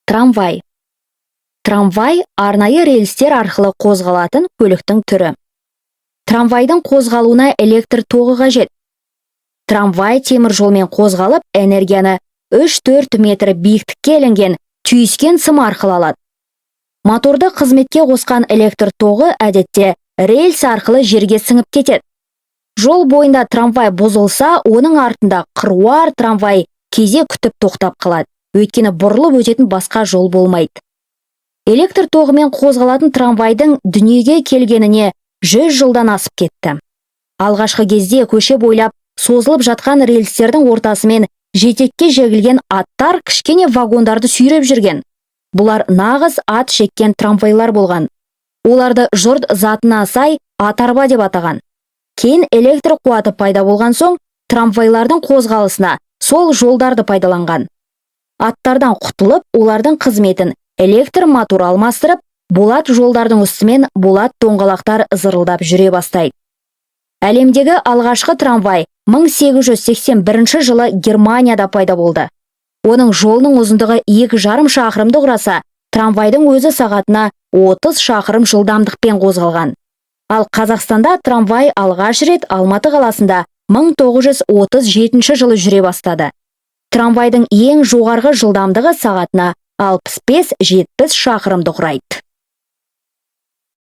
Трамвай. Трамвай арнайы рельстер арқылы қозғалатын көліктің түрі. Трамвайдың қозғалуына электр тоғы қажет. Трамвай темір жолмен қозғалып, энергияны 3-4 метр биіктікке ілінген түйіскен сым арқылы алады. Моторды қызметке қосқан электр тоғы әдетте рельс арқылы жерге сіңіп кетеді. Жол бойында трамвай бұзылса, оның артында қыруар трамвай кезек күтіп тоқтап қалады, өйткені бұрылып өтетін басқа жол болмайды. Электр тоғымен қозғалатын трамвайдың дүниеге келгеніне 100 жылдан асып кетті. Алғашқы кезде көше бойлап созылып жатқан рельстердің ортасымен жетекке жегілген аттар кішкене вагондарды сүйреп жүрген. Бұлар нағыз ат шеккен трамвайлар болған. Оларды жұрт затына сай ат-арба деп атаған. Кейін электр қуаты пайда болған соң, трамвайлардың қозғалысына сол жолдарды пайдаланған. Аттардан құтылып, олардың қызметін электр мотор алмастырып, болат жолдардың үстімен болат доңғалақтар зырылдап жүре бастайды. Әлемдегі алғашқы трамвай 1881 жылы Германияда пайда болды. Оның жолының ұзындығы 2,5 шақырымды құраса, трамвайдың өзі сағатына 30 шақырым жылдамдықпен қозғалған. Ал Қазақстанда трамвай алғаш рет Алматы қаласында 1937 жылы жүре бастады. Трамвайдың ең жоғарғы жылдамдығы сағатына 65-70 шақырымды құрайды.